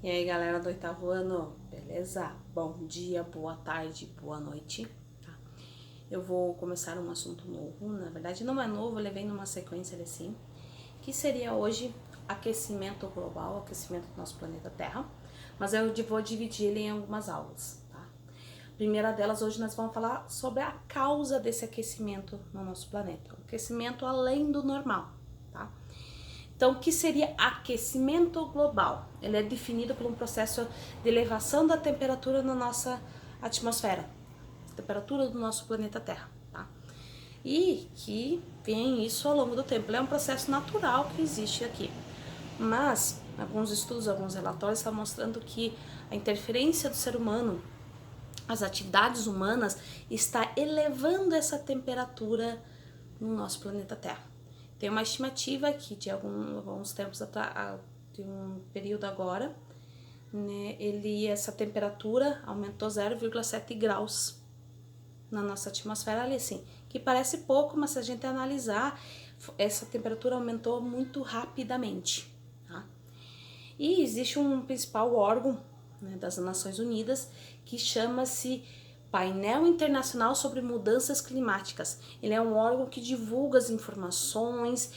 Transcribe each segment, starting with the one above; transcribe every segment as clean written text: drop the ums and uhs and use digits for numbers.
E aí, galera do oitavo ano, beleza? Bom dia, boa tarde, boa noite. Tá? Eu vou começar um assunto novo, na verdade não é novo, eu levei numa sequência assim, que seria hoje aquecimento global, aquecimento do nosso planeta Terra, mas eu vou dividir ele em algumas aulas, tá? A primeira delas, hoje nós vamos falar sobre a causa desse aquecimento no nosso planeta, o aquecimento além do normal, tá? Então, o que seria aquecimento global? Ele é definido por um processo de elevação da temperatura na nossa atmosfera, temperatura do nosso planeta Terra, tá? E que vem isso ao longo do tempo. Ele é um processo natural que existe aqui. Mas, alguns estudos, alguns relatórios estão mostrando que a interferência do ser humano, as atividades humanas, está elevando essa temperatura no nosso planeta Terra. Tem uma estimativa que de alguns tempos atrás, de um período agora, né, essa temperatura aumentou 0,7 graus na nossa atmosfera ali, assim, que parece pouco, mas se a gente analisar, essa temperatura aumentou muito rapidamente, tá? E existe um principal órgão, né, das Nações Unidas que chama-se Painel Internacional sobre Mudanças Climáticas. Ele é um órgão que divulga as informações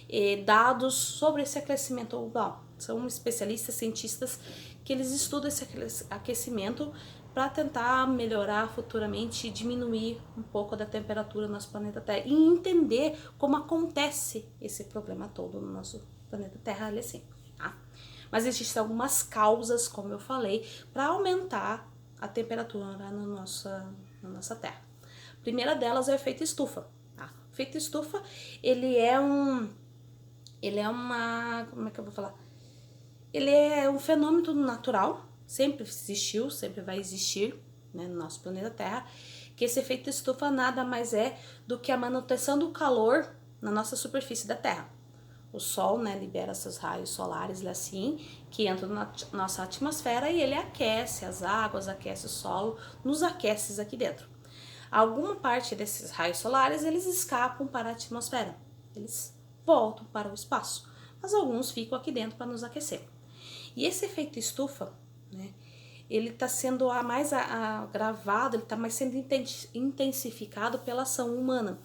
e dados sobre esse aquecimento global. São especialistas, cientistas que eles estudam esse aquecimento para tentar melhorar futuramente e diminuir um pouco da temperatura no nosso planeta Terra e entender como acontece esse problema todo no nosso planeta Terra, ali assim, tá? Mas existem algumas causas, como eu falei, para aumentar a temperatura na nossa Terra. A primeira delas é o efeito estufa. Tá? O efeito estufa, ele é uma, como é que eu vou falar? Ele é um fenômeno natural, sempre existiu, sempre vai existir, né, no nosso planeta Terra, que esse efeito estufa nada mais é do que a manutenção do calor na nossa superfície da Terra. O Sol, né, libera seus raios solares assim, que entram na nossa atmosfera e ele aquece as águas, aquece o solo, nos aquece aqui dentro. Alguma parte desses raios solares, eles escapam para a atmosfera, eles voltam para o espaço, mas alguns ficam aqui dentro para nos aquecer. E esse efeito estufa, né, ele está sendo mais agravado, ele está mais sendo intensificado pela ação humana,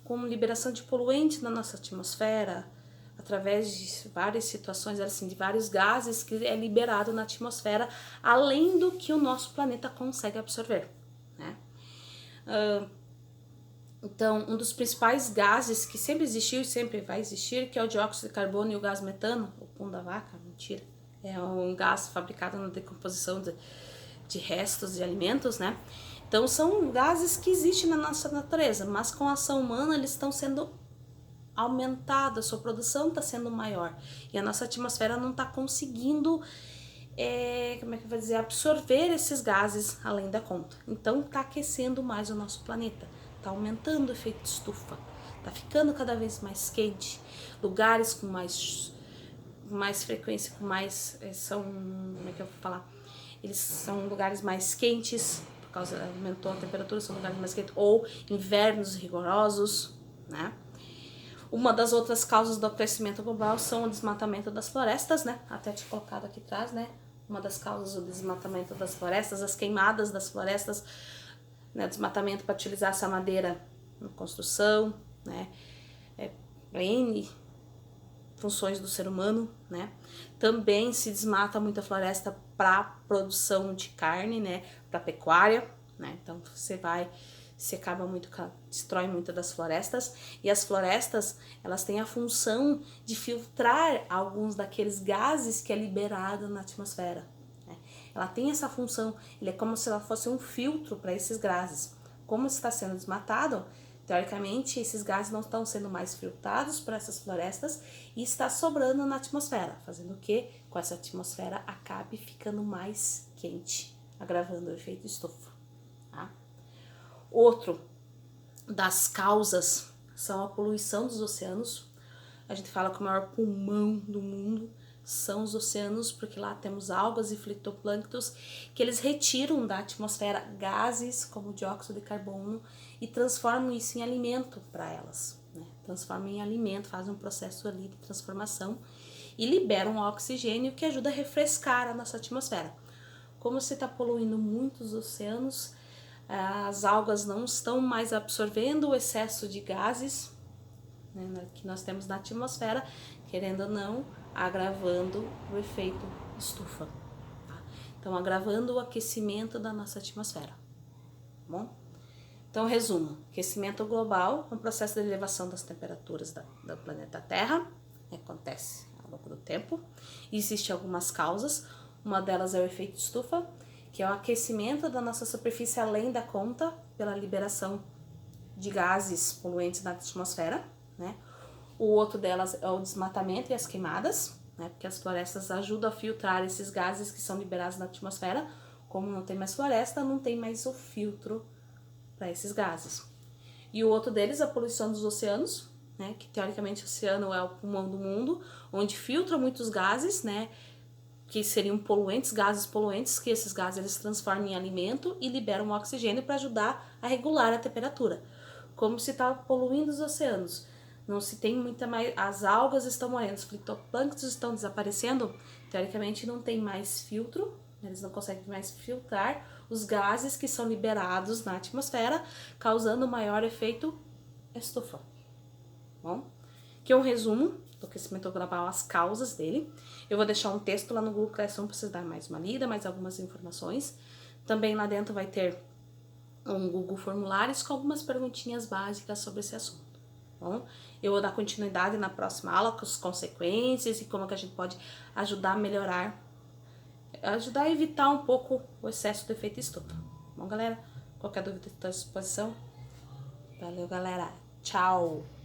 com liberação de poluentes na nossa atmosfera, através de várias situações, assim, de vários gases que é liberado na atmosfera, além do que o nosso planeta consegue absorver, né? Então, um dos principais gases que sempre existiu e sempre vai existir, que é o dióxido de carbono e o gás metano, o pum da vaca, mentira, é um gás fabricado na decomposição de restos de alimentos, né? Então, são gases que existem na nossa natureza, mas com a ação humana eles estão sendo aumentada, a sua produção está sendo maior e a nossa atmosfera não está conseguindo, como é que eu vou dizer, absorver esses gases além da conta. Então está aquecendo mais o nosso planeta, está aumentando o efeito estufa, está ficando cada vez mais quente, lugares com mais frequência, com mais são, como é que eu vou falar? Eles são lugares mais quentes, por causa aumentou a temperatura, são lugares mais quentes, ou invernos rigorosos, né? Uma das outras causas do aquecimento global são o desmatamento das florestas, né? Até te colocado aqui atrás, né? Uma das causas do desmatamento das florestas, as queimadas das florestas, né? Desmatamento para utilizar essa madeira na construção, né? Para N funções do ser humano, né? Também se desmata muita floresta para produção de carne, né? Para pecuária, né? Então você acaba muito, destrói muitas das florestas, e as florestas, elas têm a função de filtrar alguns daqueles gases que é liberado na atmosfera, né? Ela tem essa função, ele é como se ela fosse um filtro para esses gases. Como está sendo desmatado, teoricamente esses gases não estão sendo mais filtrados por essas florestas e está sobrando na atmosfera, fazendo o que com essa atmosfera acabe ficando mais quente, agravando o efeito estufa, tá? Outro das causas são a poluição dos oceanos. A gente fala que o maior pulmão do mundo são os oceanos, porque lá temos algas e fitoplânctons que eles retiram da atmosfera gases como dióxido de carbono e transformam isso em alimento para elas, né? Transformam em alimento, fazem um processo ali de transformação e liberam oxigênio que ajuda a refrescar a nossa atmosfera. Como se está poluindo muitos oceanos, as algas não estão mais absorvendo o excesso de gases, né, que nós temos na atmosfera, querendo ou não, agravando o efeito estufa. Tá? Então, agravando o aquecimento da nossa atmosfera. Tá bom? Então, resumo: aquecimento global é um processo de elevação das temperaturas do planeta Terra, acontece ao longo do tempo. Existem algumas causas, uma delas é o efeito estufa, que é o aquecimento da nossa superfície além da conta pela liberação de gases poluentes na atmosfera, né? O outro delas é o desmatamento e as queimadas, né? Porque as florestas ajudam a filtrar esses gases que são liberados na atmosfera. Como não tem mais floresta, não tem mais o filtro para esses gases. E o outro deles é a poluição dos oceanos, né? Que teoricamente o oceano é o pulmão do mundo, onde filtra muitos gases, né? Que seriam poluentes, gases poluentes, que esses gases eles transformam em alimento e liberam oxigênio para ajudar a regular a temperatura. Como se está poluindo os oceanos, não se tem muita mais, as algas estão morrendo, os fitoplânctons estão desaparecendo, teoricamente não tem mais filtro, eles não conseguem mais filtrar os gases que são liberados na atmosfera, causando maior efeito estufa. Bom, aqui é um resumo do aquecimento global, as causas dele. Eu vou deixar um texto lá no Google Classroom para vocês darem mais uma lida, mais algumas informações. Também lá dentro vai ter um Google Formulários com algumas perguntinhas básicas sobre esse assunto. Bom, eu vou dar continuidade na próxima aula com as consequências e como que a gente pode ajudar a melhorar, ajudar a evitar um pouco o excesso do efeito estufa. Bom, galera, qualquer dúvida estou à disposição. Valeu, galera. Tchau!